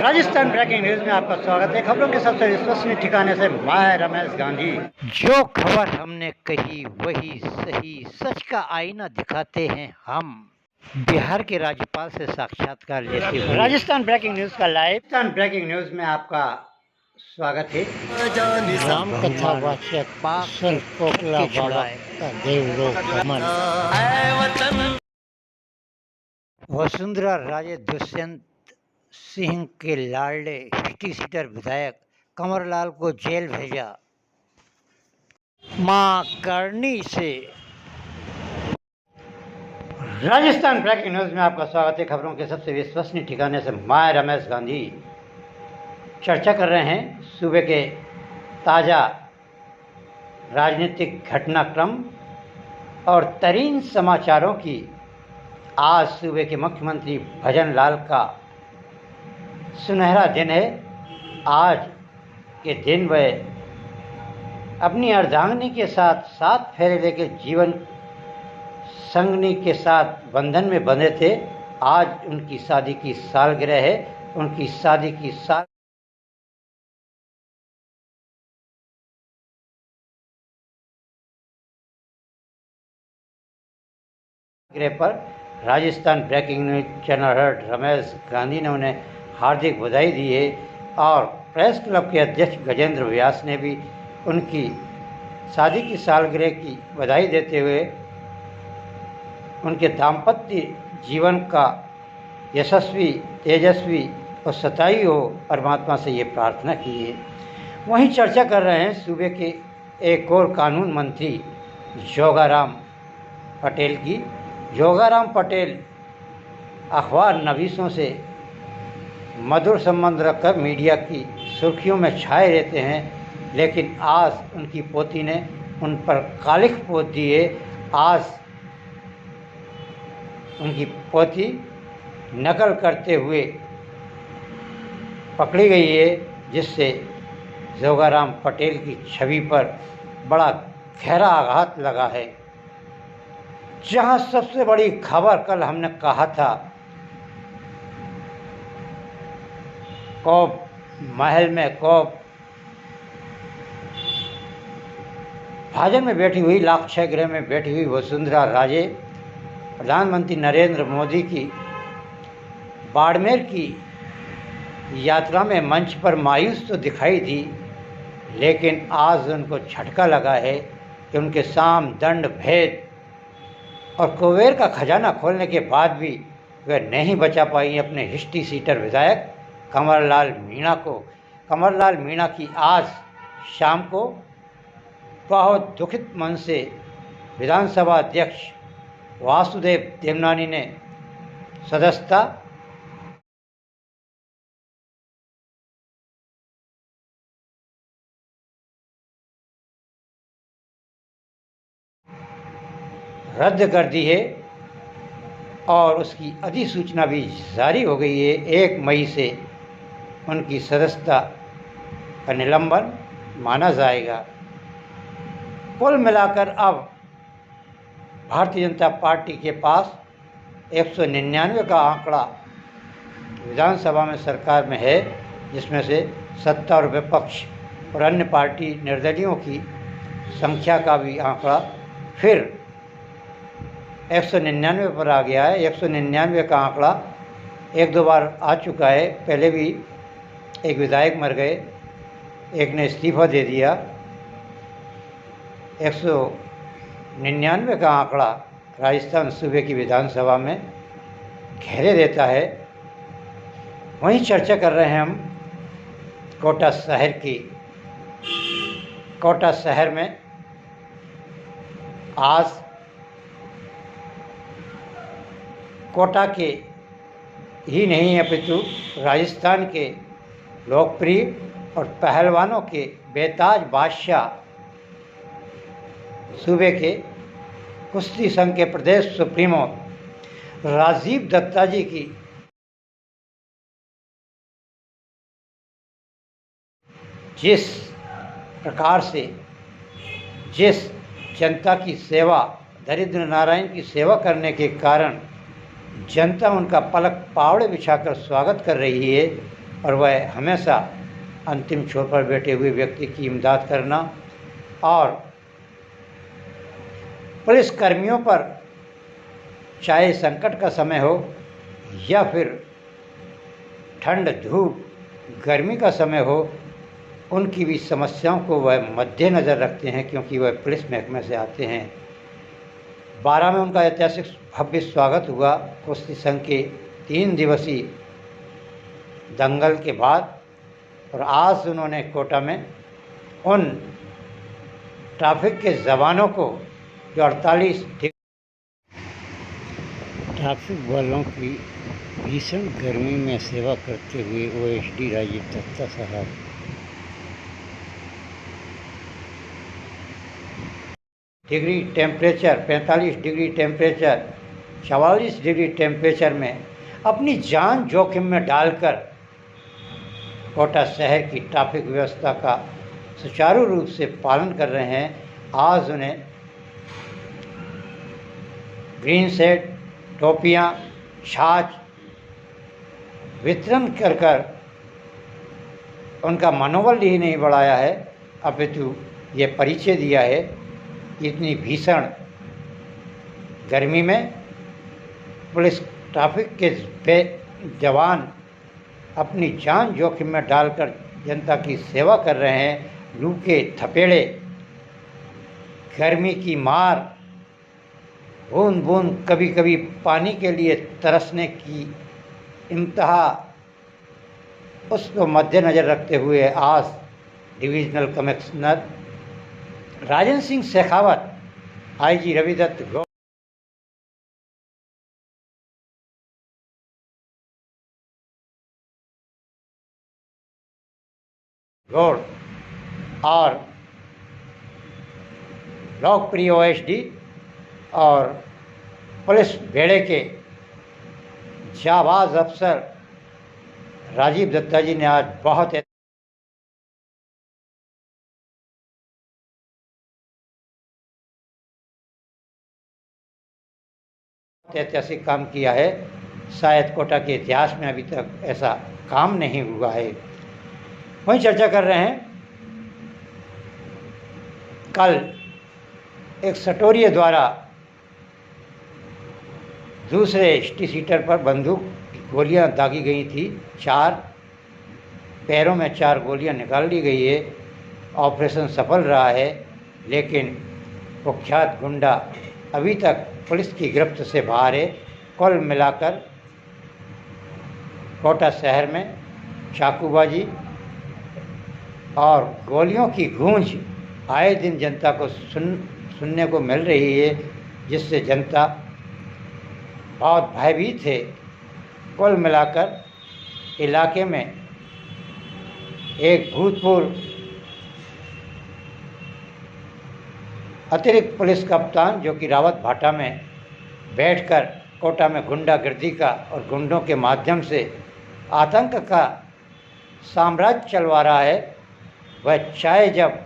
Rajasthan breaking news में आपका स्वागत है। खबरों के सबसे विश्वसनीय ठिकाने से मैं रमेश गांधी। जो खबर हमने कही वही सही, सच का आईना दिखाते हैं हम। बिहार के राज्यपाल से साक्षात्कार लेते हुए राजस्थान ब्रेकिंग न्यूज का राजस्थान ब्रेकिंग न्यूज में आपका स्वागत है। राम कथा वाचक कोकला बाबा का देवलोक भ्रमण। वसुंधरा राजे दुष्यंत सिंह के लाडले हिस्ट्री सीटर विधायक कंवरलाल को जेल भेजा। मां करनी से राजस्थान ब्रेकिंग न्यूज में आपका स्वागत है। खबरों के सबसे विश्वसनीय ठिकाने से मैं रमेश गांधी चर्चा कर रहे हैं सूबे के ताज़ा राजनीतिक घटनाक्रम और तरीन समाचारों की। आज सूबे के मुख्यमंत्री भजन लाल का सुनहरा दिन है। आज के दिन वह अपनी अर्धांगिनी के साथ 7 फेरे लेकर जीवन संगनी के साथ बंधन में बंधे थे। आज उनकी शादी की सालगिरह है। उनकी शादी की सालगिरह पर Rajasthan breaking news channel head Ramesh Gandhi ने उन्हें हार्दिक बधाई दी है और प्रेस क्लब के अध्यक्ष गजेंद्र व्यास ने भी उनकी शादी की सालगिरह की बधाई देते हुए उनके दाम्पत्य जीवन का यशस्वी, तेजस्वी और सताई हो, परमात्मा से ये प्रार्थना की है। वहीं चर्चा कर रहे हैं सूबे के एक और कानून मंत्री जोगाराम पटेल की। जोगाराम पटेल अखबार नवीसों से मधुर संबंध रखकर मीडिया की सुर्खियों में छाए रहते हैं, लेकिन आज उनकी पोती ने उन पर कालिख पोत दी है। आज उनकी पोती नकल करते हुए पकड़ी गई है, जिससे जोगाराम पटेल की छवि पर बड़ा गहरा आघात लगा है। जहां सबसे बड़ी खबर कल हमने कहा था कौब महल में कौब भाजन में बैठी हुई, लाक्षय गृह में बैठी हुई वसुंधरा राजे प्रधानमंत्री नरेंद्र मोदी की बाड़मेर की यात्रा में मंच पर मायूस तो दिखाई दी, लेकिन आज उनको झटका लगा है कि उनके साम दंड भेद और कुबेर का खजाना खोलने के बाद भी वह नहीं बचा पाई अपने हिस्ट्री सीटर विधायक कंवरलाल मीणा को। कंवरलाल मीणा की आज शाम को बहुत दुखित मन से विधानसभा अध्यक्ष वासुदेव देवनानी ने सदस्यता रद्द कर दी है और उसकी अधिसूचना भी जारी हो गई है। 1 मई से उनकी सदस्यता का निलंबन माना जाएगा। कुल मिलाकर अब भारतीय जनता पार्टी के पास 199 का आंकड़ा विधानसभा में सरकार में है, जिसमें से सत्ता और विपक्ष और अन्य पार्टी निर्दलियों की संख्या का भी आंकड़ा फिर 199 पर आ गया है। 199 का आंकड़ा 1-2 बार आ चुका है। पहले भी एक विधायक मर गए, एक ने इस्तीफा दे दिया। 199 का आंकड़ा राजस्थान सूबे की विधानसभा में घेरे देता है। वहीं चर्चा कर रहे हैं हम कोटा शहर की। कोटा शहर में आज कोटा के ही नहीं अपितु राजस्थान के लोकप्रिय और पहलवानों के बेताज बादशाह सूबे के कुश्ती संघ के प्रदेश सुप्रीमो राजीव दत्ता जी की जिस प्रकार से जिस जनता की सेवा, दरिद्र नारायण की सेवा करने के कारण जनता उनका पलक पावड़े बिछाकर स्वागत कर रही है, और वह हमेशा अंतिम छोर पर बैठे हुए व्यक्ति की इमदाद करना और पुलिस कर्मियों पर चाहे संकट का समय हो या फिर ठंड धूप गर्मी का समय हो, उनकी भी समस्याओं को वह मद्देनज़र रखते हैं, क्योंकि वह पुलिस महकमे से आते हैं। 12 में उनका ऐतिहासिक भव्य स्वागत हुआ कुश्ती संघ के 3 दिवसीय दंगल के बाद। और आज उन्होंने कोटा में उन ट्रैफिक के जवानों को जो 48 ट्रैफिक वालों की भीषण गर्मी में सेवा करते हुए ओएसडी राजीव दत्ता साहब degree temperature 45 degree temperature 44 degree temperature में अपनी जान जोखिम में डालकर कोटा शहर की ट्रैफिक व्यवस्था का सुचारू रूप से पालन कर रहे हैं। आज उन्हें ग्रीन सेट, टोपियाँ, छाछ वितरण कर कर उनका मनोबल ही नहीं बढ़ाया है, अपितु ये परिचय दिया है कि इतनी भीषण गर्मी में पुलिस ट्रैफिक के जवान अपनी जान जोखिम में डालकर जनता की सेवा कर रहे हैं। लू के थपेड़े, गर्मी की मार, बूंद बूंद कभी कभी पानी के लिए तरसने की इंतहा, उसको मद्देनज़र रखते हुए आज divisional commissioner Rajan Singh Shekhawat, IG Ravidatt Gaur और लोकप्रिय ओएसडी और पुलिस बेड़े के जाबाज अफसर राजीव दत्ता जी ने आज बहुत ऐतिहासिक काम किया है। शायद कोटा के इतिहास में अभी तक ऐसा काम नहीं हुआ है। वहीं चर्चा कर रहे हैं, कल एक सटोरिये द्वारा दूसरे एसटी सीटर पर बंदूक की गोलियां दागी गई थी। 4 पैरों में 4 गोलियां निकाल ली गई है। ऑपरेशन सफल रहा है, लेकिन कुख्यात गुंडा अभी तक पुलिस की गिरफ्त से बाहर है। कुल मिलाकर कोटा शहर में चाकूबाजी और गोलियों की गूंज आए दिन जनता को सुनने को मिल रही है, जिससे जनता बहुत भयभीत है। कुल मिलाकर इलाके में एक भूतपूर्व अतिरिक्त पुलिस कप्तान जो कि रावत भाटा में बैठकर कोटा में गुंडागर्दी का और गुंडों के माध्यम से आतंक का साम्राज्य चलवा रहा है, वह चाहे जब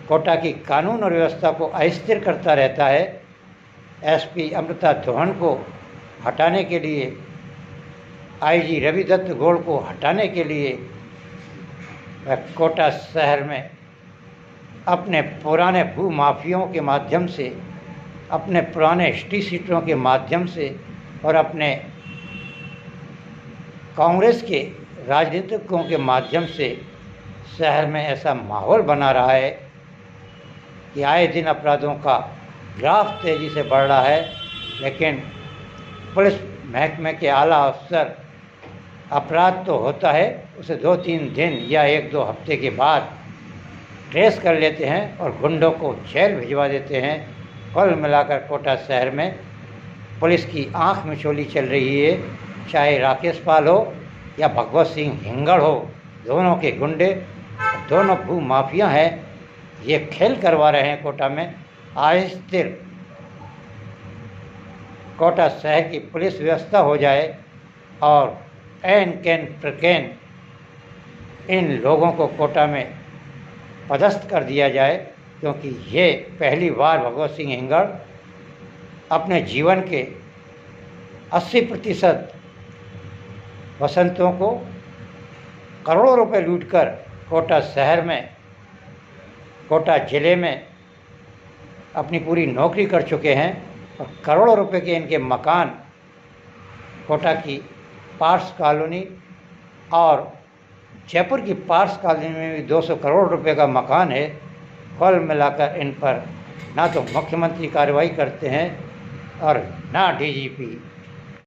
कोटा की कानून और व्यवस्था को अस्थिर करता रहता है, एसपी अमृता दोहन को हटाने के लिए, आईजी रविदत्त गौड़ को हटाने के लिए वह कोटा शहर में अपने पुराने भू माफियाओं के माध्यम से, अपने पुराने एसटी सीटरों के माध्यम से और अपने कांग्रेस के राजनीतिकों के माध्यम से शहर में ऐसा माहौल बना रहा है कि आए दिन अपराधों का ग्राफ तेज़ी से बढ़ रहा है। लेकिन पुलिस महकमे के आला अफसर अपराध तो होता है, उसे 2-3 दिन या 1-2 हफ्ते के बाद ट्रेस कर लेते हैं और गुंडों को जेल भिजवा देते हैं। कुल मिलाकर कोटा शहर में पुलिस की आंख मिचौली चल रही है। चाहे राकेश पाल हो या भगवत सिंह हिंगड़ हो, दोनों के गुंडे, दोनों भू माफिया हैं, ये खेल करवा रहे हैं कोटा में। अस्थिर कोटा शहर की पुलिस व्यवस्था हो जाए और एन कैन प्रकैन इन लोगों को कोटा में पदस्थ कर दिया जाए, क्योंकि ये पहली बार भगवत सिंह हिंगड़ अपने जीवन के 80% वसंतों को करोड़ों रुपए लूटकर कोटा शहर में, कोटा ज़िले में अपनी पूरी नौकरी कर चुके हैं और करोड़ों रुपए के इनके मकान कोटा की पार्स कॉलोनी और जयपुर की पार्स कॉलोनी में भी 200 करोड़ रुपए का मकान है। कुल मिलाकर इन पर ना तो मुख्यमंत्री कार्रवाई करते हैं और ना डीजीपी।